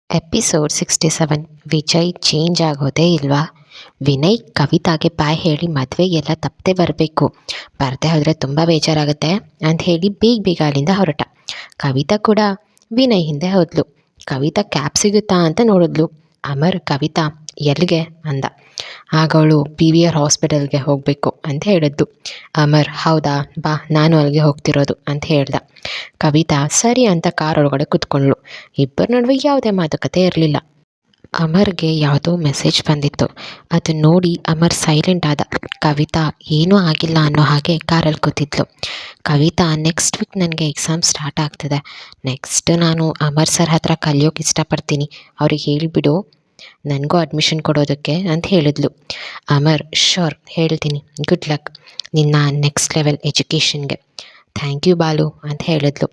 Episode 67. Vijay change ಆಗೋದೇ ಇಲ್ವಾ? ವಿನಯ್ ಕವಿತಾಗೆ ಬಾಯ್ ಹೇಳಿ ಮದುವೆಗೆಲ್ಲ ತಪ್ಪದೆ ಬರಬೇಕು, ಬರದೆ ಹೋದರೆ ತುಂಬ ಬೇಜಾರಾಗುತ್ತೆ ಅಂತ ಹೇಳಿ ಬೇಗ ಬೇಗ ಅಲ್ಲಿಂದ ಹೊರಟ. ಕವಿತಾ ಕೂಡ ವಿನಯ್ ಹಿಂದೆ ಹೋದ್ಲು. ಕವಿತಾ ಕ್ಯಾಬ್ ಸಿಗುತ್ತಾ ಅಂತ ನೋಡಿದ್ಲು. ಅಮರ್ ಕವಿತಾ ಎಲ್ಲಿಗೆ ಅಂದ. ಆಗ ಅವಳು PVR ಹಾಸ್ಪಿಟಲ್ಗೆ ಹೋಗಬೇಕು ಅಂತ ಹೇಳಿದ್ಲು. ಅಮರ್ ಹೌದಾ, ಬಾ ನಾನು ಅಲ್ಲಿಗೆ ಹೋಗ್ತಿರೋದು ಅಂತ ಹೇಳ್ದ. ಕವಿತಾ ಸರಿ ಅಂತ ಕಾರ್ ಒಳಗಡೆ ಕೂತ್ಕೊಂಡ್ಳು. ಇಬ್ಬರ ನಡುವೆ ಯಾವುದೇ ಮಾತುಕತೆ ಇರಲಿಲ್ಲ. ಅಮರ್ಗೆ ಯಾವುದೋ ಮೆಸೇಜ್ ಬಂದಿತ್ತು. ಅದನ್ನು ನೋಡಿ ಅಮರ್ ಸೈಲೆಂಟ್ ಆದ. ಕವಿತಾ ಏನೂ ಆಗಿಲ್ಲ ಅನ್ನೋ ಹಾಗೆ ಕಾರಲ್ಲಿ ಕೂತಿದ್ಲು. ಕವಿತಾ ನೆಕ್ಸ್ಟ್ ವೀಕ್ ನನಗೆ ಎಕ್ಸಾಮ್ ಸ್ಟಾರ್ಟ್ ಆಗ್ತದೆ. ನೆಕ್ಸ್ಟ್ ನಾನು ಅಮರ್ ಸರ್ ಹತ್ರ ಕಲಿಯೋಕೆ ಇಷ್ಟಪಡ್ತೀನಿ, ಅವ್ರಿಗೆ ಹೇಳಿಬಿಡು ನನಗೂ ಅಡ್ಮಿಷನ್ ಕೊಡೋದಕ್ಕೆ ಅಂತ ಹೇಳಿದ್ಲು. ಅಮರ್ ಶೋರ್ ಹೇಳ್ತೀನಿ, ಗುಡ್ ಲಕ್ ನಿನ್ನ ನೆಕ್ಸ್ಟ್ ಲೆವೆಲ್ ಎಜುಕೇಷನ್ಗೆ. ಥ್ಯಾಂಕ್ ಯು ಬಾಲು ಅಂತ ಹೇಳಿದ್ಲು.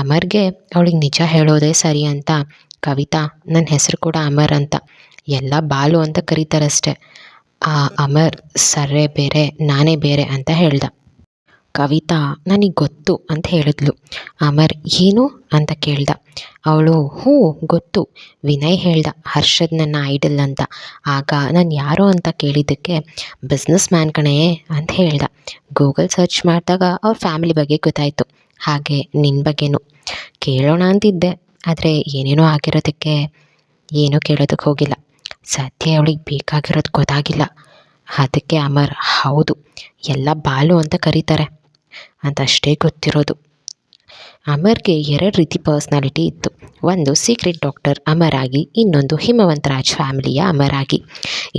ಅಮರ್ಗೆ ಅವಳಿಗೆ ನಿಜ ಹೇಳೋದೇ ಸರಿ ಅಂತ ಕವಿತಾ ನನ್ನ ಹೆಸರು ಕೂಡ ಅಮರ್ ಅಂತ, ಎಲ್ಲ ಬಾಲು ಅಂತ ಕರೀತಾರಷ್ಟೆ, ಆ ಅಮರ್ ಸರ್ರೇ ಬೇರೆ ನಾನೇ ಬೇರೆ ಅಂತ ಹೇಳ್ದ. ಕವಿತಾ ನನಗೆ ಗೊತ್ತು ಅಂತ ಹೇಳಿದ್ಲು. ಅಮರ್ ಏನು ಅಂತ ಕೇಳ್ದ. ಅವಳು ಹ್ಞೂ ಗೊತ್ತು, ವಿನಯ್ ಹೇಳ್ದ ಹರ್ಷದ್ ನನ್ನ ಐಡಲ್ ಅಂತ. ಆಗ ನಾನು ಯಾರು ಅಂತ ಕೇಳಿದ್ದಕ್ಕೆ ಬಿಸ್ನೆಸ್ ಮ್ಯಾನ್ ಕಣೇ ಅಂತ ಹೇಳ್ದ. ಗೂಗಲ್ ಸರ್ಚ್ ಮಾಡಿದಾಗ ಅವ್ರ ಫ್ಯಾಮಿಲಿ ಬಗ್ಗೆ ಗೊತ್ತಾಯಿತು, ಹಾಗೆ ನಿನ್ನ ಬಗ್ಗೆನೂ ಕೇಳೋಣ ಅಂತಿದ್ದೆ, ಆದರೆ ಏನೇನೋ ಆಗಿರೋದಕ್ಕೆ ಏನೂ ಕೇಳೋದಕ್ಕೆ ಹೋಗಿಲ್ಲ. ಸದ್ಯ ಅವಳಿಗೆ ಬೇಕಾಗಿರೋದು ಗೊತ್ತಾಗಿಲ್ಲ, ಅದಕ್ಕೆ ಅಮರ್ ಹೌದು ಎಲ್ಲ ಬಾಲು ಅಂತ ಕರೀತಾರೆ ಅಂತ ಅಷ್ಟೇ ಗೊತ್ತಿರೋದು. ಅಮರ್ಗೆ ಎರಡು ರೀತಿ ಪರ್ಸ್ನಾಲಿಟಿ ಇತ್ತು. ಒಂದು ಸೀಕ್ರೆಟ್ ಡಾಕ್ಟರ್ ಅಮರ್ ಆಗಿ, ಇನ್ನೊಂದು ಹಿಮವಂತ್ ರಾಜ್ ಫ್ಯಾಮಿಲಿಯ ಅಮರ್ ಆಗಿ.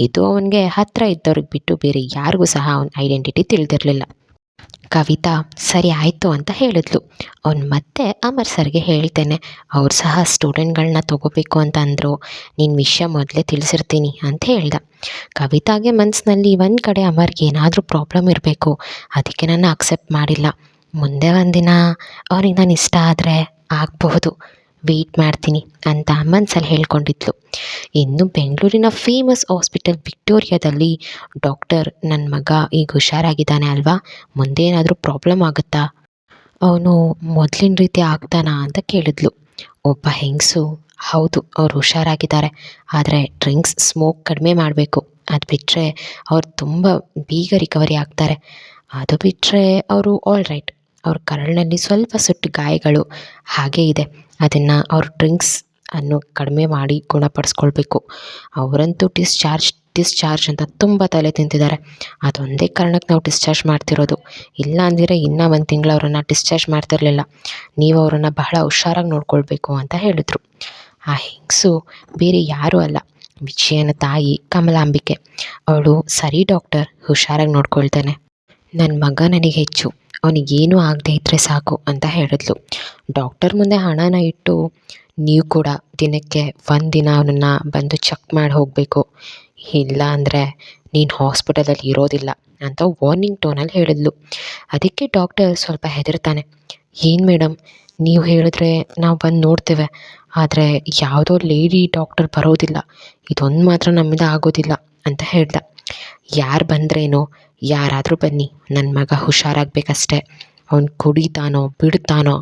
ಇದು ಅವನಿಗೆ ಹತ್ತಿರ ಇದ್ದವ್ರಿಗೆ ಬಿಟ್ಟು ಬೇರೆ ಯಾರಿಗೂ ಸಹ ಅವನ ಐಡೆಂಟಿಟಿ ತಿಳಿದಿರಲಿಲ್ಲ. ಕವಿತಾ ಸರಿ ಆಯಿತು ಅಂತ ಹೇಳಿದ್ಲು. ಅವ್ನು ಮತ್ತೆ ಅಮರ್ ಸರ್ಗೆ ಹೇಳ್ತೇನೆ, ಅವ್ರು ಸಹ ಸ್ಟೂಡೆಂಟ್ಗಳನ್ನ ತೊಗೋಬೇಕು ಅಂತ ಅಂದರು, ನಿನ್ನ ವಿಷಯ ಮೊದಲೇ ತಿಳಿಸಿರ್ತೀನಿ ಅಂತ ಹೇಳ್ದ. ಕವಿತಾಗೆ ಮನಸ್ಸಿನಲ್ಲಿ ಒಂದು ಕಡೆ ಅಮರ್ಗೆ ಏನಾದರೂ ಪ್ರಾಬ್ಲಮ್ ಇರಬೇಕು, ಅದಕ್ಕೆ ನನ್ನ ಅಕ್ಸೆಪ್ಟ್ ಮಾಡಿಲ್ಲ. ಮುಂದೆ ಒಂದಿನ ಅವ್ರಿಗೆ ನಾನು ಇಷ್ಟ ಆದರೆ ಆಗಬಹುದು, ವೆಯ್ಟ್ ಮಾಡ್ತೀನಿ ಅಂತ ಮನಸ್ಸಲ್ಲಿ ಹೇಳ್ಕೊಂಡಿದ್ಲು. ಇನ್ನು ಬೆಂಗಳೂರಿನ ಫೇಮಸ್ ಹಾಸ್ಪಿಟಲ್ ವಿಕ್ಟೋರಿಯಾದಲ್ಲಿ ಡಾಕ್ಟರ್ ನನ್ನ ಮಗ ಈಗ ಹುಷಾರಾಗಿದ್ದಾನೆ ಅಲ್ವಾ, ಮುಂದೆ ಏನಾದರೂ ಪ್ರಾಬ್ಲಮ್ ಆಗುತ್ತಾ, ಅವನು ಮೊದಲಿನ ರೀತಿ ಆಗ್ತಾನಾ ಅಂತ ಕೇಳಿದ್ಲು. ಒಬ್ಬ ಹೆಂಗಸು ಹೌದು ಅವ್ರು ಹುಷಾರಾಗಿದ್ದಾರೆ, ಆದರೆ ಡ್ರಿಂಕ್ಸ್ ಸ್ಮೋಕ್ ಕಡಿಮೆ ಮಾಡಬೇಕು, ಅದು ಬಿಟ್ಟರೆ ಅವ್ರು ತುಂಬ ಬೇಗ ರಿಕವರಿ ಆಗ್ತಾರೆ. ಅದು ಬಿಟ್ಟರೆ ಅವರು ಆಲ್ ರೈಟ್, ಅವ್ರ ಕರಳಿನಲ್ಲಿ ಸ್ವಲ್ಪ ಸುಟ್ಟು ಗಾಯಗಳು ಹಾಗೇ ಇದೆ, ಅದನ್ನು ಅವ್ರು ಡ್ರಿಂಕ್ಸ್ ಅನ್ನು ಕಡಿಮೆ ಮಾಡಿ ಗುಣಪಡಿಸ್ಕೊಳ್ಬೇಕು. ಅವರಂತೂ ಡಿಸ್ಚಾರ್ಜ್ ಅಂತ ತುಂಬ ತಲೆ ತಿಂತಿದ್ದಾರೆ, ಅದೊಂದೇ ಕಾರಣಕ್ಕೆ ನಾವು ಡಿಸ್ಚಾರ್ಜ್ ಮಾಡ್ತಿರೋದು, ಇಲ್ಲ ಅಂದಿರೆ ಇನ್ನೂ ಒಂದು ತಿಂಗಳು ಅವರನ್ನು ಡಿಸ್ಚಾರ್ಜ್ ಮಾಡ್ತಿರಲಿಲ್ಲ, ನೀವು ಅವರನ್ನು ಬಹಳ ಹುಷಾರಾಗಿ ನೋಡ್ಕೊಳ್ಬೇಕು ಅಂತ ಹೇಳಿದ್ರು. ಆ ಹೆಂಗಸು ಬೇರೆ ಯಾರೂ ಅಲ್ಲ, ವಿಜಯನ ತಾಯಿ ಕಮಲಾಂಬಿಕೆ. ಅವಳು ಸರಿ ಡಾಕ್ಟರ್, ಹುಷಾರಾಗಿ ನೋಡ್ಕೊಳ್ತೇನೆ, ನನ್ನ ಮಗ ನನಗೆ ಹೆಚ್ಚು, ಅವನಿಗೇನೂ ಆಗದೆ ಇದ್ದರೆ ಸಾಕು ಅಂತ ಹೇಳಿದ್ಲು. ಡಾಕ್ಟರ್ ಮುಂದೆ ಹಣನ ಇಟ್ಟು, ನೀವು ಕೂಡ ದಿನಕ್ಕೆ ಒಂದಿನ ಅವನನ್ನು ಬಂದು ಚೆಕ್ ಮಾಡಿ ಹೋಗಬೇಕು, ಇಲ್ಲ ಅಂದರೆ ನೀನು ಹಾಸ್ಪಿಟಲಲ್ಲಿ ಇರೋದಿಲ್ಲ ಅಂತ ವಾರ್ನಿಂಗ್ ಟೋನಲ್ಲಿ ಹೇಳಿದ್ಲು. ಅದಕ್ಕೆ ಡಾಕ್ಟರ್ ಸ್ವಲ್ಪ ಹೆದರ್ತಾನೆ, ಏನು ಮೇಡಮ್ ನೀವು ಹೇಳಿದ್ರೆ ನಾವು ಬಂದು ನೋಡ್ತೇವೆ, ಆದರೆ ಯಾವುದೋ ಲೇಡಿ ಡಾಕ್ಟರ್ ಬರೋದಿಲ್ಲ, ಇದೊಂದು ಮಾತ್ರ ನಮ್ಮಿಂದ ಆಗೋದಿಲ್ಲ ಅಂತ ಹೇಳ್ದ. ಯಾರು ಬಂದ್ರೇನೋ, ಯಾರಾದರೂ ಬನ್ನಿ, ನನ್ನ ಮಗ ಹುಷಾರಾಗಬೇಕಷ್ಟೆ, ಅವನು ಕುಡಿತಾನೋ ಬಿಡ್ತಾನೋ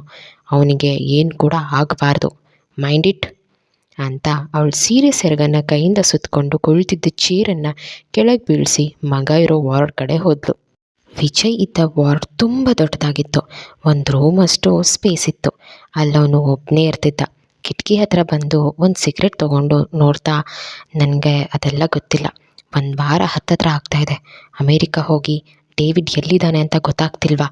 ಅವನಿಗೆ ಏನು ಕೂಡ ಆಗಬಾರ್ದು, ಮೈಂಡ್ ಇಟ್ ಅಂತ ಅವಳು ಸೀರೆ ಸೆರಗನ್ನು ಕೈಯಿಂದ ಸುತ್ತಕೊಂಡು ಕುಳಿತಿದ್ದ ಚೇರನ್ನು ಕೆಳಗೆ ಬೀಳಿಸಿ ಮಗ ಇರೋ ವಾರ್ಡ್ ಕಡೆ ಹೋದ್ಲು. ವಿಜಯ್ ಇದ್ದ ವಾರ್ಡ್ ತುಂಬ ದೊಡ್ಡದಾಗಿತ್ತು, ಒಂದು ರೂಮ್ ಅಷ್ಟು ಸ್ಪೇಸ್ ಇತ್ತು, ಅಲ್ಲವನು ಒಬ್ಬನೇ ಇರ್ತಿದ್ದ. ಕಿಟಕಿ ಹತ್ರ ಬಂದು ಒಂದು ಸಿಗರೆಟ್ ತೊಗೊಂಡು ನೋಡ್ತಾ, ನನಗೆ ಅದೆಲ್ಲ ಗೊತ್ತಿಲ್ಲ, ಒಂದು ವಾರ ಹತ್ತತ್ರ ಆಗ್ತಾಯಿದೆ, ಅಮೇರಿಕಾ ಹೋಗಿ ಡೇವಿಡ್ ಎಲ್ಲಿದ್ದಾನೆ ಅಂತ ಗೊತ್ತಾಗ್ತಿಲ್ವಾ,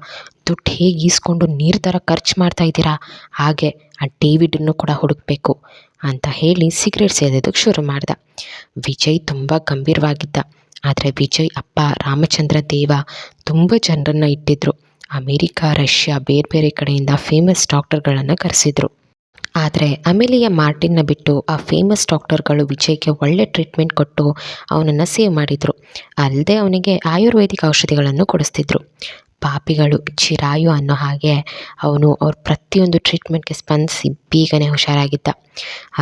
ದುಡ್ಡು ಹೇಗೆ ಈಸ್ಕೊಂಡು ನೀರು ಥರ ಖರ್ಚು ಮಾಡ್ತಾಯಿದ್ದೀರಾ, ಹಾಗೆ ಆ ಡೇವಿಡನ್ನು ಕೂಡ ಹುಡುಕಬೇಕು ಅಂತ ಹೇಳಿ ಸಿಗರೇಟ್ ಸೇದೋದಕ್ಕೆ ಶುರು ಮಾಡ್ದ. ವಿಜಯ್ ತುಂಬ ಗಂಭೀರವಾಗಿದ್ದ, ಆದರೆ ವಿಜಯ್ ಅಪ್ಪ ರಾಮಚಂದ್ರ ದೇವ ತುಂಬ ಜನರನ್ನು ಇಟ್ಟಿದ್ದರು. ಅಮೇರಿಕಾ, ರಷ್ಯಾ ಬೇರೆ ಬೇರೆ ಕಡೆಯಿಂದ ಫೇಮಸ್ ಡಾಕ್ಟರ್ಗಳನ್ನು ಕರೆಸಿದ್ರು. ಆದರೆ ಅಮೆಲಿಯಾ ಮಾರ್ಟಿನ್ನ ಬಿಟ್ಟು ಆ ಫೇಮಸ್ ಡಾಕ್ಟರ್ಗಳು ವಿಜಯ್ಗೆ ಒಳ್ಳೆ ಟ್ರೀಟ್ಮೆಂಟ್ ಕೊಟ್ಟು ಅವನನ್ನು ಸೇವ್ ಮಾಡಿದರು. ಅಲ್ಲದೆ ಅವನಿಗೆ ಆಯುರ್ವೇದಿಕ್ ಔಷಧಿಗಳನ್ನು ಕೊಡಿಸ್ತಿದ್ರು. ಪಾಪಿಗಳು ಚಿರಾಯು ಅನ್ನೋ ಹಾಗೆ ಅವನು ಅವ್ರ ಪ್ರತಿಯೊಂದು ಟ್ರೀಟ್ಮೆಂಟ್ಗೆ ಸ್ಪಂದಿಸಿ ಬೇಗನೆ ಹುಷಾರಾಗಿದ್ದ.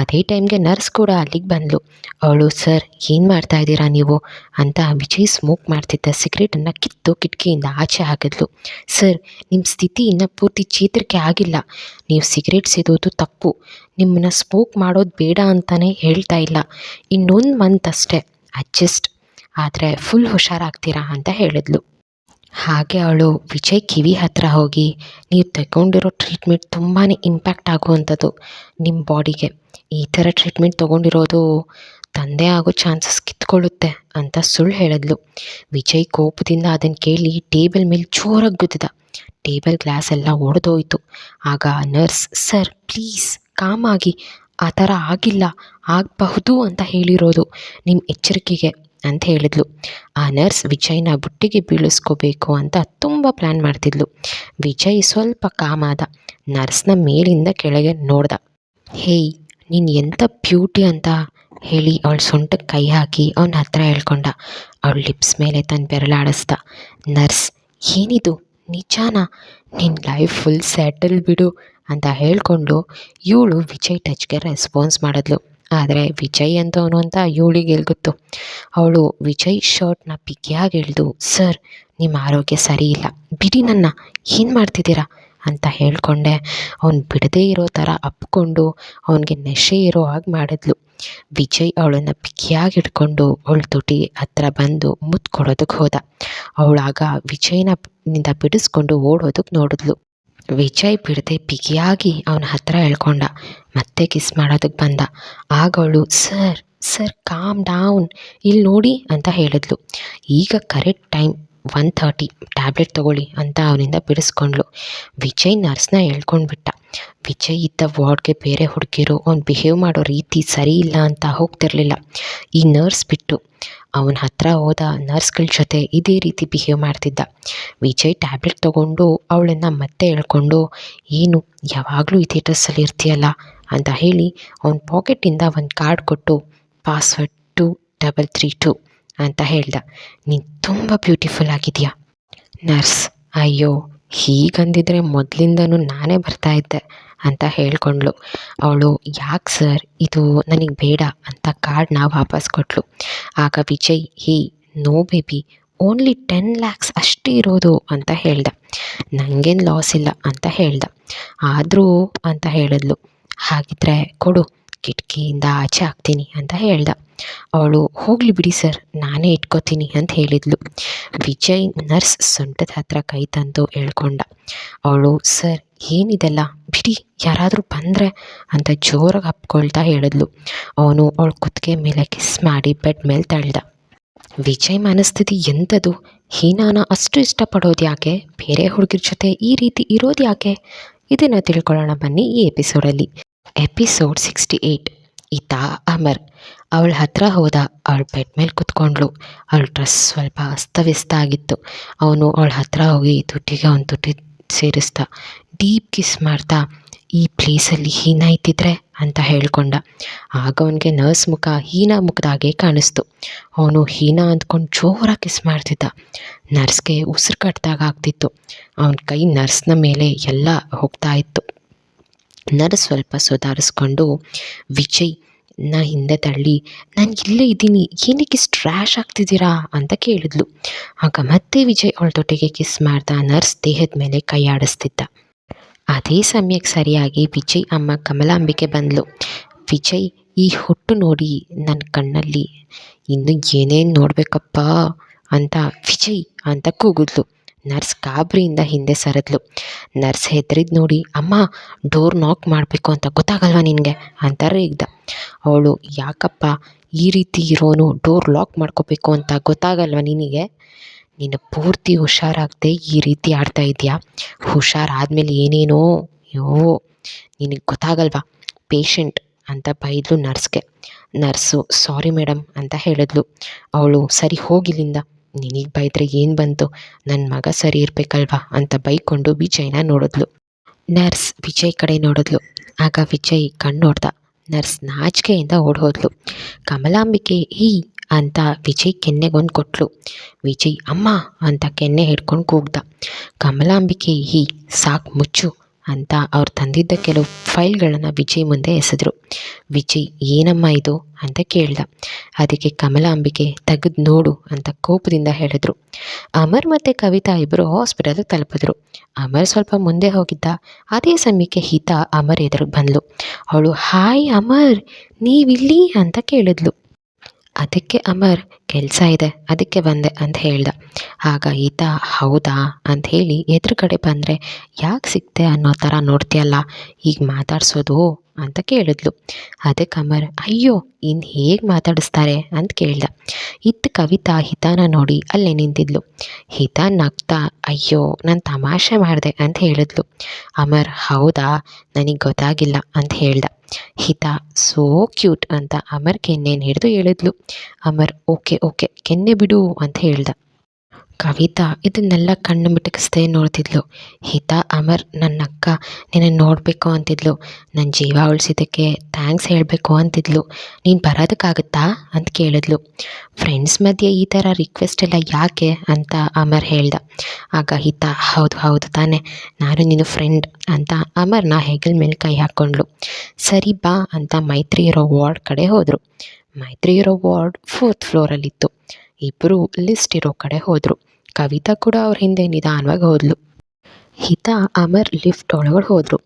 ಅದೇ ಟೈಮ್ಗೆ ನರ್ಸ್ ಕೂಡ ಅಲ್ಲಿಗೆ ಬಂದಳು. ಅವಳು ಸರ್ ಏನು ಮಾಡ್ತಾಯಿದ್ದೀರಾ ನೀವು ಅಂತ ವಿಜಯ್ ಸ್ಮೋಕ್ ಮಾಡ್ತಿದ್ದ ಸಿಗರೇಟನ್ನು ಕಿತ್ತು ಕಿಟಕಿಯಿಂದ ಆಚೆ ಹಾಕಿದ್ಲು. ಸರ್ ನಿಮ್ಮ ಸ್ಥಿತಿ ಇನ್ನೂ ಪೂರ್ತಿ ಚೇತರಿಕೆ ಆಗಿಲ್ಲ, ನೀವು ಸಿಗರೇಟ್ ಸೇದೋದು ತಪ್ಪು, ನಿಮ್ಮನ್ನ ಸ್ಮೋಕ್ ಮಾಡೋದು ಬೇಡ ಅಂತಲೇ ಹೇಳ್ತಾ ಇಲ್ಲ, ಇನ್ನೊಂದು ಮಂತ್ ಅಷ್ಟೇ ಅಡ್ಜಸ್ಟ್ ಆದರೆ ಫುಲ್ ಹುಷಾರಾಗ್ತೀರಾ ಅಂತ ಹೇಳಿದ್ಲು. ಹಾಗೆ ಅವಳು ವಿಜಯ್ ಕಿವಿ ಹತ್ತಿರ ಹೋಗಿ, ನೀವು ತಗೊಂಡಿರೋ ಟ್ರೀಟ್ಮೆಂಟ್ ತುಂಬಾ ಇಂಪ್ಯಾಕ್ಟ್ ಆಗುವಂಥದ್ದು ನಿಮ್ಮ ಬಾಡಿಗೆ, ಈ ಥರ ಟ್ರೀಟ್ಮೆಂಟ್ ತೊಗೊಂಡಿರೋದು ತಂದೆ ಆಗೋ ಚಾನ್ಸಸ್ ಕಿತ್ಕೊಳ್ಳುತ್ತೆ ಅಂತ ಸುಳ್ಳು ಹೇಳಿದ್ಲು. ವಿಜಯ್ ಕೋಪದಿಂದ ಅದನ್ನು ಕೇಳಿ ಟೇಬಲ್ ಮೇಲೆ ಜೋರಾಗಿ ಗುದ್ದಿದ. ಟೇಬಲ್ ಗ್ಲಾಸ್ ಎಲ್ಲ ಒಡೆದೋಯ್ತು. ಆಗ ನರ್ಸ್, ಸರ್ ಪ್ಲೀಸ್ ಕಾಮ್ ಆಗಿ, ಆ ಥರ ಆಗಿಲ್ಲ, ಆಗಬಹುದು ಅಂತ ಹೇಳಿರೋದು ನಿಮ್ಮ ಎಚ್ಚರಿಕೆಗೆ ಅಂತ ಹೇಳಿದ್ಲು. ಆ ನರ್ಸ್ ವಿಜಯ್ನ ಬುಟ್ಟಿಗೆ ಬೀಳಿಸ್ಕೋಬೇಕು ಅಂತ ತುಂಬ ಪ್ಲ್ಯಾನ್ ಮಾಡ್ತಿದ್ಲು. ವಿಜಯ್ ಸ್ವಲ್ಪ ಕಾಮಾದ, ನರ್ಸ್ನ ಮೇಲಿಂದ ಕೆಳಗೆ ನೋಡ್ದ. ಹೇಯ್, ನೀನು ಎಂಥ ಬ್ಯೂಟಿ ಅಂತ ಹೇಳಿ ಅವಳ ಸೊಂಟಕ್ಕೆ ಕೈ ಹಾಕಿ ಅವನ ಹತ್ರ ಹೇಳ್ಕೊಂಡ. ಅವಳ ಲಿಪ್ಸ್ ಮೇಲೆ ತನ್ನ ಬೆರಳಾಡಿಸ್ದ. ನರ್ಸ್, ಏನಿದು ನಿಜಾನಾ, ನಿನ್ನ ಲೈಫ್ ಫುಲ್ ಸೆಟಲ್ ಬಿಡು ಅಂತ ಹೇಳ್ಕೊಂಡು ಇವಳು ವಿಜಯ್ ಟಚ್ಗೆ ರೆಸ್ಪಾನ್ಸ್ ಮಾಡಿದ್ಲು. ಆದರೆ ವಿಜಯ್ ಅಂತವನು ಅಂತ ಇವಳಿಗೆ ಗೊತ್ತು. ಅವಳು ವಿಜಯ್ ಶರ್ಟ್ನ ಬಿಗಿಯಾಗಿ ಎಳೆದು, ಸರ್ ನಿಮ್ಮ ಆರೋಗ್ಯ ಸರಿ ಇಲ್ಲ, ಬಿಡಿ ನನ್ನ, ಏನು ಮಾಡ್ತಿದ್ದೀರಾ ಅಂತ ಹೇಳ್ಕೊಂಡೆ ಅವ್ನು ಬಿಡದೇ ಇರೋ ಥರ ಅಪ್ಕೊಂಡು ಅವನಿಗೆ ನೆಶೆ ಇರೋ ಹಾಗೆ ಮಾಡಿದ್ಲು. ವಿಜಯ್ ಅವಳನ್ನು ಬಿಗಿಯಾಗಿ ಹಿಡ್ಕೊಂಡು ಅವಳ ತುಟಿ ಹತ್ರ ಬಂದು ಮುತ್ತು ಕೊಡೋದಕ್ಕೆ ಹೋದ. ಅವಳಾಗ ವಿಜಯ್ನಿಂದ ಬಿಡಿಸ್ಕೊಂಡು ಓಡೋದಕ್ಕೆ ನೋಡಿದ್ಲು. ವಿಜಯ್ ಬಿಡದೆ ಬಿಗಿಯಾಗಿ ಅವನ ಹತ್ರ ಹೇಳ್ಕೊಂಡ, ಮತ್ತೆ ಕಿಸ್ ಮಾಡೋದಕ್ಕೆ ಬಂದ. ಆಗ ಅವಳು, ಸರ್ ಸರ್ ಕಾಮ್ ಡೌನ್, ಇಲ್ಲಿ ನೋಡಿ ಅಂತ ಹೇಳಿದ್ಲು. ಈಗ ಕರೆಕ್ಟ್ ಟೈಮ್ 1:30, ಟ್ಯಾಬ್ಲೆಟ್ ತೊಗೊಳ್ಳಿ ಅಂತ ಅವನಿಂದ ಬಿಡಿಸ್ಕೊಂಡ್ಳು. ವಿಜಯ್ ನರ್ಸ್ನ ಹೇಳ್ಕೊಂಡ್ಬಿಟ್ಟ. ವಿಜಯ್ ಇದ್ದ ವಾರ್ಡ್ಗೆ ಬೇರೆ ಹುಡುಗಿರು ಅವ್ನು ಬಿಹೇವ್ ಮಾಡೋ ರೀತಿ ಸರಿ ಇಲ್ಲ ಅಂತ ಹೋಗ್ತಿರ್ಲಿಲ್ಲ. ಈ ನರ್ಸ್ ಬಿಟ್ಟು ಅವನ ಹತ್ರ ಹೋದ ನರ್ಸ್ಗಳ ಜೊತೆ ಇದೇ ರೀತಿ ಬಿಹೇವ್ ಮಾಡ್ತಿದ್ದ. ವಿಜಯ್ ಟ್ಯಾಬ್ಲೆಟ್ ತೊಗೊಂಡು ಅವಳನ್ನು ಮತ್ತೆ ಹೇಳ್ಕೊಂಡು, ಏನು ಯಾವಾಗಲೂ ಇದೇ ಡ್ರೆಸ್ಸಲ್ಲಿ ಇರ್ತೀಯಲ್ಲ ಅಂತ ಹೇಳಿ ಅವನ ಪಾಕೆಟಿಂದ ಒಂದು ಕಾರ್ಡ್ ಕೊಟ್ಟು, ಪಾಸ್ವರ್ಡ್ 2332 ಅಂತ ಹೇಳ್ದ. ನೀನು ತುಂಬ ಬ್ಯೂಟಿಫುಲ್ ಆಗಿದೆಯಾ. ನರ್ಸ್, ಅಯ್ಯೋ ಹೀಗಂದಿದ್ರೆ ಮೊದಲಿಂದನೂ ನಾನೇ ಬರ್ತಾಯಿದ್ದೆ ಅಂತ ಹೇಳ್ಕೊಂಡ್ಳು. ಅವಳು, ಯಾಕೆ ಸರ್, ಇದು ನನಗೆ ಬೇಡ ಅಂತ ಕಾರ್ಡ್ನ ವಾಪಸ್ ಕೊಟ್ಟಳು. ಆಗ Vijay, hey no baby, only 10 lakhs ಅಷ್ಟೇ ಇರೋದು ಅಂತ ಹೇಳ್ದ. ನನಗೇನು ಲಾಸ್ ಇಲ್ಲ ಅಂತ ಹೇಳ್ದ. ಆದರೂ ಅಂತ ಹೇಳಿದ್ಲು. ಹಾಗಿದ್ರೆ ಕೊಡು, ಕಿಟಕಿಯಿಂದ ಆಚೆ ಹಾಕ್ತೀನಿ ಅಂತ ಹೇಳ್ದ. ಅವಳು, ಹೋಗಲಿ ಬಿಡಿ ಸರ್, ನಾನೇ ಇಟ್ಕೋತೀನಿ ಅಂತ ಹೇಳಿದ್ಲು. ವಿಜಯ್ ನರ್ಸ್ ಸೊಂಟದ ಹತ್ರ ಕೈ ತಂದು ಹೇಳ್ಕೊಂಡ. ಅವಳು, ಸರ್ ಏನಿದೆಲ್ಲ ಬಿಡಿ, ಯಾರಾದರೂ ಬಂದರೆ ಅಂತ ಜೋರಾಗಿ ಅಪ್ಕೊಳ್ತಾ ಹೇಳಿದ್ಲು. ಅವನು ಅವಳ ಕುತ್ತಿಗೆ ಮೇಲೆ ಕಿಸ್ ಮಾಡಿ ಬೆಡ್ ಮೇಲೆ ತಳ್ಳ್ದ. ವಿಜಯ್ ಮನಸ್ಥಿತಿ ಎಂಥದ್ದು, ಹೀನಾನ ಅಷ್ಟು ಇಷ್ಟಪಡೋದು ಯಾಕೆ, ಬೇರೆ ಹುಡುಗಿರ ಜೊತೆ ಈ ರೀತಿ ಇರೋದು ಯಾಕೆ, ಇದನ್ನು ತಿಳ್ಕೊಳ್ಳೋಣ ಬನ್ನಿ ಈ ಎಪಿಸೋಡಲ್ಲಿ. ಎಪಿಸೋಡ್ 68. ಈತ ಅಮರ್ ಅವಳ ಹತ್ರ ಹೋದ. ಅವಳ ಬೆಡ್ ಮೇಲೆ ಕುತ್ಕೊಂಡ್ಳು. ಅವಳ ಡ್ರೆಸ್ ಸ್ವಲ್ಪ ಅಸ್ತವ್ಯಸ್ತ ಆಗಿತ್ತು. ಅವನು ಅವಳ ಹತ್ರ ಹೋಗಿ ತುಟಿಗೆ ಅವನ ತುಟಿ ಸೇರಿಸ್ದ. ಡೀಪ್ ಕಿಸ್ ಮಾಡ್ತಾ, ಈ ಪ್ಲೇಸಲ್ಲಿ ಹೀನ ಇದ್ದಿದ್ರೆ ಅಂತ ಹೇಳ್ಕೊಂಡ. ಆಗ ಅವನಿಗೆ ನರ್ಸ್ ಮುಖ ಹೀನಾ ಮುಖದಾಗೆ ಕಾಣಿಸ್ತು. ಅವನು ಹೀನಾ ಅಂದ್ಕೊಂಡು ಜೋರಾಗಿ ಕಿಸ್ ಮಾಡ್ತಿದ್ದ. ನರ್ಸ್ಗೆ ಉಸಿರು ಕಟ್ಟಿದಾಗ ಆಗ್ತಿತ್ತು. ಅವನ ಕೈ ನರ್ಸ್ನ ಮೇಲೆ ಎಲ್ಲ ಹೋಗ್ತಾ ಇತ್ತು. ನರ್ಸ್ ಸ್ವಲ್ಪ ಸುಧಾರಿಸ್ಕೊಂಡು ವಿಜಯ್ನ ಹಿಂದೆ ತಳ್ಳಿ, ನಾನು ಇಲ್ಲೇ ಇದ್ದೀನಿ, ಏನಕ್ಕೆ ಇಷ್ಟು ರ್ಯಾಶ್ ಆಗ್ತಿದ್ದೀರಾ ಅಂತ ಕೇಳಿದ್ಲು. ಆಗ ಮತ್ತೆ ವಿಜಯ್ ಅವಳ ತೊಟ್ಟಿಗೆ ಕಿಸ್ ಮಾಡ್ತಾ ನರ್ಸ್ ದೇಹದ ಮೇಲೆ ಕೈ ಆಡಿಸ್ತಿದ್ದ. ಅದೇ ಸಮಯಕ್ಕೆ ಸರಿಯಾಗಿ ವಿಜಯ್ ಅಮ್ಮ ಕಮಲಾಂಬಿಕೆ ಬಂದಳು. ವಿಜಯ್, ಈ ಹುಟ್ಟು ನೋಡಿ ನನ್ನ ಕಣ್ಣಲ್ಲಿ ಇನ್ನು ಏನೇನು ನೋಡಬೇಕಪ್ಪ ಅಂತ ವಿಜಯ್ ಅಂತ ಕೂಗಿದ್ಲು. ನರ್ಸ್ ಗಾಬರಿಯಿಂದ ಹಿಂದೆ ಸರಿದ್ಲು. ನರ್ಸ್ ಹೆದರಿದ್ ನೋಡಿ, ಅಮ್ಮ ಡೋರ್ ನಾಕ್ ಮಾಡಬೇಕು ಅಂತ ಗೊತ್ತಾಗಲ್ವ ನಿನಗೆ ಅಂತ ರೇಗ್ದ. ಅವಳು, ಯಾಕಪ್ಪ ಈ ರೀತಿ ಇರೋನು ಡೋರ್ ಲಾಕ್ ಮಾಡ್ಕೋಬೇಕು ಅಂತ ಗೊತ್ತಾಗಲ್ವ ನಿನಗೆ, ನೀನು ಪೂರ್ತಿ ಹುಷಾರಾಗದೆ ಈ ರೀತಿ ಆಡ್ತಾ ಇದೆಯಾ, ಹುಷಾರಾದ್ಮೇಲೆ ಏನೇನೋ, ಅಯ್ಯೋ ನಿನಗೆ ಗೊತ್ತಾಗಲ್ವಾ, ಪೇಷಂಟ್ ಅಂತ ಬೈದ್ಲು ನರ್ಸ್ಗೆ. ನರ್ಸು, ಸಾರಿ ಮೇಡಮ್ ಅಂತ ಹೇಳಿದ್ಲು. ಅವಳು, ಸರಿ ಹೋಗಿಲ್ಲಿಂದ, ನಿನಗೆ ಬೈದ್ರೆ ಏನು ಬಂತು, ನನ್ನ ಮಗ ಸರಿ ಇರಬೇಕಲ್ವಾ ಅಂತ ಬೈಕೊಂಡು ವಿಜಯ್ನ ನೋಡಿದ್ಲು. ನರ್ಸ್ ವಿಜಯ್ ಕಡೆ ನೋಡಿದ್ಲು. ಆಗ ವಿಜಯ್ ಕಣ್ಣು ನೋಡ್ದ. ನರ್ಸ್ ನಾಚಿಕೆಯಿಂದ ಓಡೋದ್ಲು. ಕಮಲಾಂಬಿಕೆ ಹೀ ಅಂತ ವಿಜಯ್ ಕೆನ್ನೆಗೊಂದು ಕೊಟ್ಲು. ವಿಜಯ್ ಅಮ್ಮ ಅಂತ ಕೆನ್ನೆ ಹಿಡ್ಕೊಂಡು ಕೂಗ್ದ. ಕಮಲಾಂಬಿಕೆ ಹೀ ಸಾಕು ಮುಚ್ಚು ಅಂತ ಅವ್ರು ತಂದಿದ್ದ ಕೆಲವು ಫೈಲ್ಗಳನ್ನು ವಿಜಯ್ ಮುಂದೆ ಎಸೆದ್ರು. ವಿಜಯ್, ಏನಮ್ಮ ಇದು ಅಂತ ಕೇಳ್ದ. ಅದಕ್ಕೆ ಕಮಲಾಂಬಿಕೆ ತೆಗೆದು ನೋಡು ಅಂತ ಕೋಪದಿಂದ ಹೇಳಿದ್ರು. ಅಮರ್ ಮತ್ತು ಕವಿತಾ ಇಬ್ಬರು ಹಾಸ್ಪಿಟಲ್ಗೆ ತಲುಪಿದ್ರು. ಅಮರ್ ಸ್ವಲ್ಪ ಮುಂದೆ ಹೋಗಿದ್ದ. ಅದೇ ಸಮಯಕ್ಕೆ ಹಿತ ಅಮರ್ ಎದುರಿಗೆ ಬಂದ್ಲು. ಅವಳು ಹಾಯ್ ಅಮರ್, ನೀವಿಲ್ಲಿ ಅಂತ ಕೇಳಿದ್ಲು. ಅದಕ್ಕೆ ಅಮರ್ ಕೆಲಸ ಇದೆ ಅದಕ್ಕೆ ಬಂದೆ ಅಂತ ಹೇಳ್ದ. ಆಗ ಈತ ಹೌದಾ ಅಂತ ಹೇಳಿ ಎದುರುಗಡೆ ಬಂದರೆ ಯಾಕೆ ಸಿಕ್ತೆ ಅನ್ನೋ ಥರ ನೋಡ್ತೀಯಲ್ಲ, ಈಗ ಮಾತಾಡ್ಸೋದು ಅಂತ ಕೇಳಿದ್ಲು. ಅದಕ್ಕೆ ಅಮರ್ ಅಯ್ಯೋ ಇನ್ನು ಹೇಗೆ ಮಾತಾಡಿಸ್ತಾರೆ ಅಂತ ಕೇಳ್ದ. ಕವಿತಾ ಹಿತಾನ ನೋಡಿ ಅಲ್ಲೇ ನಿಂತಿದ್ಲು. ಹಿತ ನಗ್ತಾ ಅಯ್ಯೋ ನಾನು ತಮಾಷೆ ಮಾಡಿದೆ ಅಂತ ಹೇಳಿದ್ಲು. ಅಮರ್ ಹೌದಾ ನನಗೆ ಗೊತ್ತಾಗಿಲ್ಲ ಅಂತ ಹೇಳ್ದ. ಹಿತ ಸೋ ಕ್ಯೂಟ್ ಅಂತ ಅಮರ್ ಕೆನ್ನೆನ ಹಿಡಿದು ಹೇಳಿದ್ಲು. ಅಮರ್ ಓಕೆ ಓಕೆ ಕೆನ್ನೆ ಬಿಡು ಅಂತ ಹೇಳ್ದ. ಕವಿತಾ ಇದನ್ನೆಲ್ಲ ಕಣ್ಣು ಮಿಟಕಿಸ್ದೇ ನೋಡ್ತಿದ್ಲು. ಹಿತ ಅಮರ್ ನನ್ನ ಅಕ್ಕ ನಿನ್ನ ನೋಡಬೇಕು ಅಂತಿದ್ಲು, ನನ್ನ ಜೀವ ಉಳಿಸಿದ್ದಕ್ಕೆ ಥ್ಯಾಂಕ್ಸ್ ಹೇಳಬೇಕು ಅಂತಿದ್ಲು, ನೀನು ಬರೋದಕ್ಕಾಗುತ್ತಾ ಅಂತ ಕೇಳಿದ್ಲು. ಫ್ರೆಂಡ್ಸ್ ಮಧ್ಯೆ ಈ ಥರ ರಿಕ್ವೆಸ್ಟ್ ಎಲ್ಲ ಯಾಕೆ ಅಂತ ಅಮರ್ ಹೇಳ್ದ. ಆಗ ಹಿತ ಹೌದು ಹೌದು ತಾನೇ, ನಾನು ನಿನ್ನ ಫ್ರೆಂಡ್ ಅಂತ ಅಮರ್ನ ಹೆಗಲ ಮೇಲೆ ಕೈ ಹಾಕ್ಕೊಂಡ್ಲು. ಸರಿ ಬಾ ಅಂತ ಮೈತ್ರಿ ಇರೋ ವಾರ್ಡ್ ಕಡೆ ಹೋದರು. ಮೈತ್ರಿ ಇರೋ ವಾರ್ಡ್ 4th ಫ್ಲೋರಲ್ಲಿತ್ತು. ಇಬ್ಬರು ಲಿಸ್ಟ್ ಇರೋ ಕಡೆ ಹೋದರು. ಕವಿತಾ ಕೂಡ ಅವ್ರ ಹಿಂದೆ ನಿಧಾನವಾಗಿ ಹೋದ್ಲು. ಹಿತ ಅಮರ್ ಲಿಫ್ಟ್ ಒಳಗಡೆ ಹೋದರು.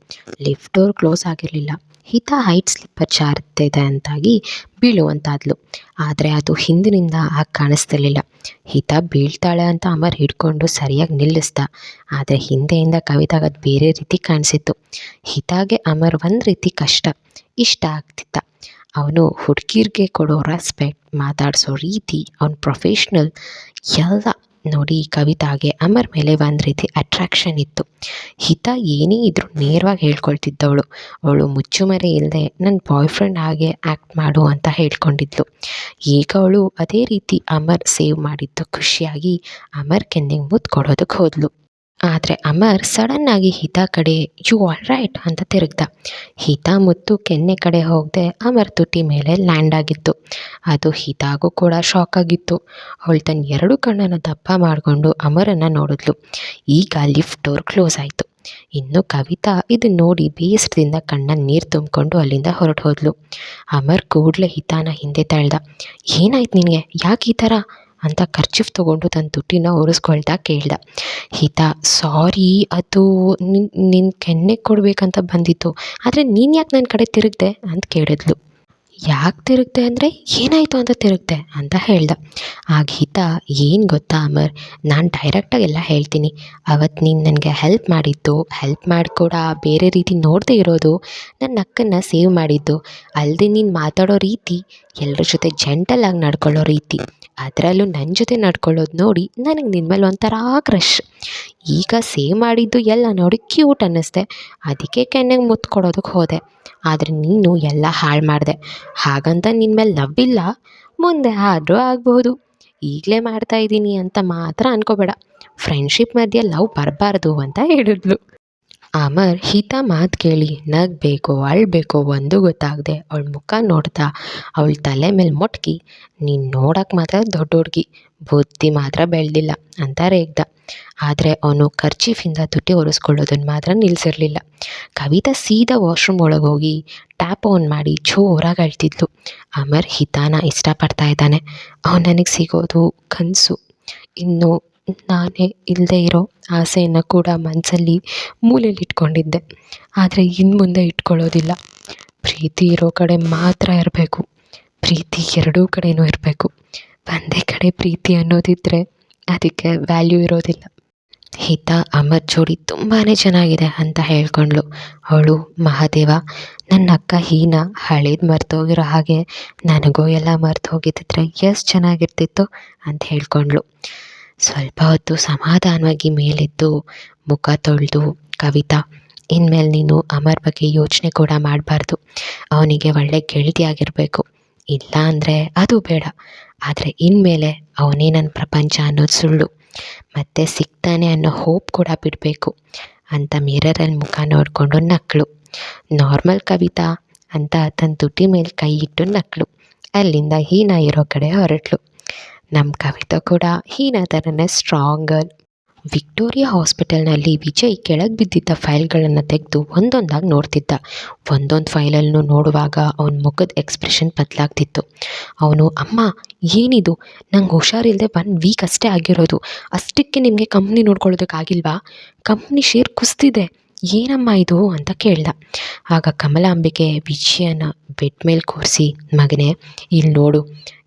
ಲಿಫ್ಟ್ ಡೋರ್ ಕ್ಲೋಸ್ ಆಗಿರಲಿಲ್ಲ. ಹಿತ ಹೈಟ್ ಸ್ಲಿಪ್ಪರ್ ಜಾರುತ್ತಿದೆ ಅಂತಾಗಿ ಬೀಳುವಂತಾದ್ಲು. ಆದರೆ ಅದು ಹಿಂದಿನಿಂದ ಆಗ ಕಾಣಿಸ್ತಿರ್ಲಿಲ್ಲ. ಹಿತ ಬೀಳ್ತಾಳೆ ಅಂತ ಅಮರ್ ಹಿಡ್ಕೊಂಡು ಸರಿಯಾಗಿ ನಿಲ್ಲಿಸ್ದ. ಆದರೆ ಹಿಂದೆಯಿಂದ ಕವಿತಾಗ ಅದು ಬೇರೆ ರೀತಿ ಕಾಣಿಸಿತ್ತು. ಹಿತಾಗೆ ಅಮರ್ ಒಂದು ರೀತಿ ಇಷ್ಟ ಆಗ್ತಿತ್ತ. ಅವನು ಹುಡುಗಿರ್ಗೆ ಕೊಡೋ ರೆಸ್ಪೆಕ್ಟ್, ಮಾತಾಡಿಸೋ ರೀತಿ, ಅವನ ಪ್ರೊಫೆಷ್ನಲ್ ಎಲ್ಲ ನೋಡಿ ಕವಿತಾಗೆ ಅಮರ್ ಮೇಲೆ ಒಂದು ರೀತಿ ಅಟ್ರಾಕ್ಷನ್ ಇತ್ತು. ಹಿತ ಏನೇ ಇದ್ರೂ ನೇರವಾಗಿ ಹೇಳ್ಕೊಳ್ತಿದ್ದವಳು. ಅವಳು ಮುಚ್ಚುಮರೆ ಇಲ್ಲದೆ ನನ್ನ ಬಾಯ್ ಫ್ರೆಂಡ್ ಹಾಗೆ ಆ್ಯಕ್ಟ್ ಮಾಡು ಅಂತ ಹೇಳ್ಕೊಂಡಿದ್ಲು. ಈಗ ಅವಳು ಅದೇ ರೀತಿ ಅಮರ್ ಸೇವ್ ಮಾಡಿದ್ದು ಖುಷಿಯಾಗಿ ಅಮರ್ ಕೆನ್ನೆಗೆ ಮುದ್ದು ಕೊಡೋದಕ್ಕೆ ಹೋದ್ಲು. ಆದರೆ ಅಮರ್ ಸಡನ್ನಾಗಿ ಹಿತ ಕಡೆ ಯು ಆಲ್ ರೈಟ್ ಅಂತ ತಿರುಗ್ದ. ಹಿತ ಮುತ್ತು ಕೆನ್ನೆ ಕಡೆ ಹೋಗದೆ ಅಮರ್ ತುಟಿ ಮೇಲೆ ಲ್ಯಾಂಡ್ ಆಗಿತ್ತು. ಅದು ಹಿತಾಗೂ ಕೂಡ ಶಾಕ್ ಆಗಿತ್ತು. ಅವಳು ತನ್ನ 2 ಕಣ್ಣನ್ನು ದಪ್ಪ ಮಾಡಿಕೊಂಡು ಅಮರನ್ನು ನೋಡಿದ್ಲು. ಈಗ ಲಿಫ್ಟ್ ಡೋರ್ ಕ್ಲೋಸ್ ಆಯಿತು. ಇನ್ನು ಕವಿತಾ ಇದನ್ನು ನೋಡಿ ಬೇಸರದಿಂದ ಕಣ್ಣಲ್ಲಿ ನೀರು ತುಂಬಿಕೊಂಡು ಅಲ್ಲಿಂದ ಹೊರಟು ಹೋದ್ಲು. ಅಮರ್ ಕೂಡಲೇ ಹಿತಾನ ಹಿಂದೆ ತಳ್ದ. ಏನಾಯ್ತು ನಿನಗೆ, ಯಾಕೆ ಈ ಥರ ಅಂತ ಕರ್ಚಿಫ್ ತೊಗೊಂಡು ತನ್ನ ತುಟಿನ ಒರೆಸ್ಕೊಳ್ತಾ ಕೇಳ್ದ. ಹಿತ ಸಾರಿ ಅದು ನಿನ್ನ ಕೆನ್ನೆಗೆ ಕೊಡಬೇಕಂತ ಬಂದಿತ್ತು, ಆದರೆ ನೀನು ಯಾಕೆ ನನ್ನ ಕಡೆ ತಿರುಗ್ದೆ ಅಂತ ಕೇಳಿದ್ಲು. ಯಾಕೆ ತಿರುಗ್ದೆ ಅಂದರೆ ಏನಾಯಿತು ಅಂತ ತಿರುಗ್ದೆ ಅಂತ ಹೇಳ್ದ. ಆಗ ಹಿತ ಏನು ಗೊತ್ತಾ ಅಮರ್, ನಾನು ಡೈರೆಕ್ಟಾಗಿ ಎಲ್ಲ ಹೇಳ್ತೀನಿ. ಅವತ್ತು ನೀನು ನನಗೆ ಹೆಲ್ಪ್ ಮಾಡಿದ್ದು, ಹೆಲ್ಪ್ ಮಾಡಿ ಕೂಡ ಬೇರೆ ರೀತಿ ನೋಡದೇ ಇರೋದು, ನನ್ನ ಅಕ್ಕನ್ನು ಸೇವ್ ಮಾಡಿದ್ದು, ಅಲ್ಲದೆ ನೀನು ಮಾತಾಡೋ ರೀತಿ, ಎಲ್ಲರ ಜೊತೆ ಜೆಂಟಲಾಗಿ ನಡ್ಕೊಳ್ಳೋ ರೀತಿ, ಅದರಲ್ಲೂ ನನ್ನ ಜೊತೆ ನಡ್ಕೊಳ್ಳೋದು ನೋಡಿ ನನಗೆ ನಿನ್ನ ಮೇಲೆ ಒಂಥರ ಕ್ರಶ್. ಈಗ ಸೇವ್ ಮಾಡಿದ್ದು ಎಲ್ಲ ನೋಡಿ ಕ್ಯೂಟ್ ಅನ್ನಿಸ್ದೆ, ಅದಕ್ಕೆ ಕೆನ್ನೆಗೆ ಮುತ್ತು ಕೊಡೋದಕ್ಕೆ ಹೋದೆ. ಆದರೆ ನೀನು ಎಲ್ಲ ಹಾಳು ಮಾಡಿದೆ. ಹಾಗಂತ ನಿನ್ನ ಮೇಲೆ ಲವ್ ಇಲ್ಲ, ಮುಂದೆ ಆದರೂ ಆಗಬಹುದು. ಈಗಲೇ ಮಾಡ್ತಾಯಿದ್ದೀನಿ ಅಂತ ಮಾತ್ರ ಅಂದ್ಕೋಬೇಡ. ಫ್ರೆಂಡ್ಶಿಪ್ ಮಧ್ಯೆ ಲವ್ ಬರಬಾರ್ದು ಅಂತ ಹೇಳಿದ್ಲು. ಅಮರ್ ಹಿತ ಮಾತು ಕೇಳಿ ನಗಬೇಕೋ ಅಳಬೇಕೋ ಒಂದು ಗೊತ್ತಾಗದೆ ಅವಳ ಮುಖ ನೋಡ್ತಾ ಅವಳ ತಲೆ ಮೇಲೆ ಮೊಟ್ಕಿ ನೀನು ನೋಡೋಕೆ ಮಾತ್ರ ದೊಡ್ಡ ಹುಡುಗಿ, ಬುದ್ಧಿ ಮಾತ್ರ ಬೆಳೆದಿಲ್ಲ ಅಂತ ರೇಗ್ದ. ಆದರೆ ಅವನು ಕರ್ಚೀಫಿಂದ ತುಟಿ ಒರೆಸ್ಕೊಳ್ಳೋದನ್ನು ಮಾತ್ರ ನಿಲ್ಲಿಸಿರಲಿಲ್ಲ. ಕವಿತಾ ಸೀದಾ ವಾಶ್ರೂಮ್ ಒಳಗೆ ಹೋಗಿ ಟ್ಯಾಪ್ ಆನ್ ಮಾಡಿ ಜೋರಾಗಿ ಅಳ್ತಿದ್ಲು. ಅಮರ್ ಹಿತಾನ ಇಷ್ಟಪಡ್ತಾ ಇದ್ದಾನೆ, ಅವನು ನನಗೆ ಸಿಗೋದು ಕನಸು. ಇನ್ನು ನಾನೇ ಇಲ್ಲದೆ ಇರೋ ಆಸೆಯನ್ನು ಕೂಡ ಮನಸ್ಸಲ್ಲಿ ಮೂಲೆಯಲ್ಲಿ ಇಟ್ಕೊಂಡಿದ್ದೆ, ಆದರೆ ಇನ್ನು ಮುಂದೆ ಇಟ್ಕೊಳ್ಳೋದಿಲ್ಲ. ಪ್ರೀತಿ ಇರೋ ಕಡೆ ಮಾತ್ರ ಇರಬೇಕು, ಪ್ರೀತಿ ಎರಡೂ ಕಡೆಯೂ ಇರಬೇಕು. ಒಂದೇ ಕಡೆ ಪ್ರೀತಿ ಅನ್ನೋದಿದ್ದರೆ ಅದಕ್ಕೆ ವ್ಯಾಲ್ಯೂ ಇರೋದಿಲ್ಲ. ಹಿತ ಅಮರ್ ಜೋಡಿ ತುಂಬಾ ಚೆನ್ನಾಗಿದೆ ಅಂತ ಹೇಳ್ಕೊಂಡ್ಳು. ಅವಳು ಮಹಾದೇವ, ನನ್ನ ಅಕ್ಕ ಹೀನ ಹಳೇದು ಮರ್ತೋಗಿರೋ ಹಾಗೆ ನನಗೂ ಎಲ್ಲ ಮರ್ತು ಹೋಗಿದ್ದಿದ್ರೆ ಎಷ್ಟು ಚೆನ್ನಾಗಿರ್ತಿತ್ತು ಅಂತ ಹೇಳ್ಕೊಂಡ್ಳು. ಸ್ವಲ್ಪ ಹೊತ್ತು ಸಮಾಧಾನವಾಗಿ ಮೇಲೆದ್ದು ಮುಖ ತೊಳೆದು ಕವಿತಾ, ಇನ್ಮೇಲೆ ನೀನು ಅಮರ್ ಬಗ್ಗೆ ಯೋಚನೆ ಕೂಡ ಮಾಡಬಾರ್ದು. ಅವನಿಗೆ ಒಳ್ಳೆ ಗೆಳತಿಯಾಗಿರಬೇಕು, ಇಲ್ಲ ಅಂದರೆ ಅದು ಬೇಡ. ಆದರೆ ಇನ್ಮೇಲೆ ಅವನೇ ನನ್ನ ಪ್ರಪಂಚ ಅನ್ನೋದು ಸುಳ್ಳು, ಮತ್ತೆ ಸಿಗ್ತಾನೆ ಅನ್ನೋ ಹೋಪ್ ಕೂಡ ಬಿಡಬೇಕು ಅಂತ ಮಿರರಲ್ಲಿ ಮುಖ ನೋಡಿಕೊಂಡು ನಕ್ಕಳು. ನಾರ್ಮಲ್ ಕವಿತಾ ಅಂತ ತನ್ನ ತುಟಿ ಮೇಲೆ ಕೈ ಇಟ್ಟು ನಕ್ಕಳು. ಅಲ್ಲಿಂದ ಹೀನ ಇರೋ ಕಡೆ ಹೊರಟ್ಲು. ನಮ್ಮ ಕವಿತಾ ಕೂಡ ಹೀನ ಥರನೇ ಸ್ಟ್ರಾಂಗ್ ಗರ್ಲ್. ವಿಕ್ಟೋರಿಯಾ ಹಾಸ್ಪಿಟಲ್ನಲ್ಲಿ ವಿಜಯ್ ಕೆಳಗೆ ಬಿದ್ದಿದ್ದ ಫೈಲ್ಗಳನ್ನು ತೆಗೆದು ಒಂದೊಂದಾಗಿ ನೋಡ್ತಿದ್ದ. ಒಂದೊಂದು ಫೈಲನ್ನು ನೋಡುವಾಗ ಅವನ ಮುಖದ ಎಕ್ಸ್ಪ್ರೆಷನ್ ಬದಲಾಗ್ತಿತ್ತು. ಅವನು, ಅಮ್ಮ ಏನಿದು, ನಂಗೆ ಹುಷಾರಿಲ್ಲದೆ 1 ವೀಕ್ ಅಷ್ಟೇ ಆಗಿರೋದು, ಅಷ್ಟಕ್ಕೆ ನಿಮಗೆ ಕಂಪ್ನಿ ನೋಡ್ಕೊಳ್ಳೋದಕ್ಕಾಗಿಲ್ವಾ? ಕಂಪ್ನಿ ಶೇರ್ ಕುಸ್ತಿದೆ, ಏನಮ್ಮ ಇದು ಅಂತ ಕೇಳ್ದ. ಆಗ ಕಮಲಾಂಬಿಕೆ ವಿಜಯನ ಬೆಡ್ ಮೇಲೆ ಕೂರಿಸಿ, ಮಗನೇ ಇಲ್ಲಿ ನೋಡು,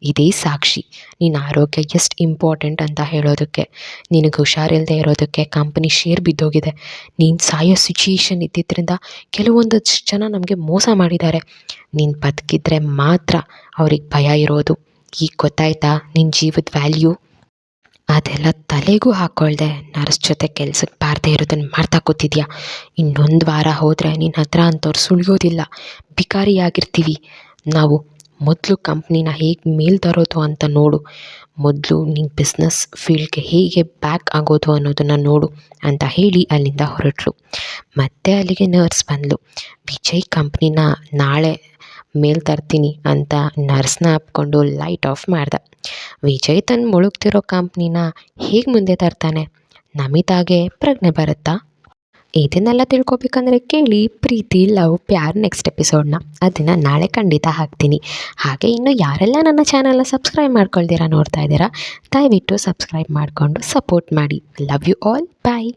ಇದೇ ಸಾಕ್ಷಿ ನಿನ್ನ ಆರೋಗ್ಯ ಎಷ್ಟು ಇಂಪಾರ್ಟೆಂಟ್ ಅಂತ ಹೇಳೋದಕ್ಕೆ. ನಿನಗೆ ಹುಷಾರಿಲ್ಲದೆ ಇರೋದಕ್ಕೆ ಕಂಪನಿ ಶೇರ್ ಬಿದ್ದೋಗಿದೆ. ನೀನು ಸಾಯೋ ಸಿಚುಯೇಷನ್ ಇದ್ದಿದ್ದರಿಂದ ಕೆಲವೊಂದಷ್ಟು ಜನ ನಮಗೆ ಮೋಸ ಮಾಡಿದ್ದಾರೆ. ನೀನು ಬದುಕಿದ್ರೆ ಮಾತ್ರ ಅವ್ರಿಗೆ ಭಯ ಇರೋದು. ಈಗ ಗೊತ್ತಾಯ್ತಾ ನಿನ್ನ ಜೀವದ ವ್ಯಾಲ್ಯೂ? ಅದೆಲ್ಲ ತಲೆಗೂ ಹಾಕ್ಕೊಳ್ದೆ ನರ್ಸ್ ಜೊತೆ ಕೆಲ್ಸಕ್ಕೆ ಬಾರದೇ ಇರೋದನ್ನು ಮಾಡ್ತಾ ಕೂತಿದ್ಯಾ. ಇನ್ನೊಂದು ವಾರ ಹೋದರೆ ನಿನ್ನ ಹತ್ರ ಅಂಥವ್ರು ಸುಳಿಯೋದಿಲ್ಲ, ಬಿಕಾರಿಯಾಗಿರ್ತೀವಿ ನಾವು. ಮೊದಲು ಕಂಪ್ನಿನ ಹೇಗೆ ಮೇಲ್ ತರೋದು ಅಂತ ನೋಡು, ಮೊದಲು ನಿನ್ನ ಬಿಸ್ನೆಸ್ ಫೀಲ್ಡ್ಗೆ ಹೇಗೆ ಬ್ಯಾಕ್ ಆಗೋದು ಅನ್ನೋದನ್ನು ನೋಡು ಅಂತ ಹೇಳಿ ಅಲ್ಲಿಂದ ಹೊರಟಳು. ಮತ್ತೆ ಅಲ್ಲಿಗೆ ನರ್ಸ್ ಬಂದಳು. ವಿಜಯ್ ಕಂಪ್ನಿನ ನಾಳೆ ಮೇಲ್ ತರ್ತೀನಿ ಅಂತ ನರ್ಸ್ನ ಅಪ್ಕೊಂಡು ಲೈಟ್ ಆಫ್ ಮಾಡ್ದ. ವಿಜಯ್ ತನ್ನ ಮುಳುಗ್ತಿರೋ ಕಂಪ್ನಿನ ಹೇಗೆ ಮುಂದೆ ತರ್ತಾನೆ? ನಮಿತಾಗೆ ಪ್ರಜ್ಞೆ ಬರುತ್ತಾ? ಇದನ್ನೆಲ್ಲ ತಿಳ್ಕೊಬೇಕಂದ್ರೆ ಕೇಳಿ ಪ್ರೀತಿ ಲವ್ ಪ್ಯಾರ್ ನೆಕ್ಸ್ಟ್ ಎಪಿಸೋಡ್ನ. ಅದನ್ನು ನಾಳೆ ಖಂಡಿತ ಹಾಕ್ತೀನಿ. ಹಾಗೆ ಇನ್ನು ಯಾರೆಲ್ಲ ನನ್ನ ಚಾನಲ್ನ ಸಬ್ಸ್ಕ್ರೈಬ್ ಮಾಡ್ಕೊಳ್ತೀರಾ ನೋಡ್ತಾ ಇದ್ದೀರಾ, ದಯವಿಟ್ಟು ಸಬ್ಸ್ಕ್ರೈಬ್ ಮಾಡಿಕೊಂಡು ಸಪೋರ್ಟ್ ಮಾಡಿ. Love you all, bye.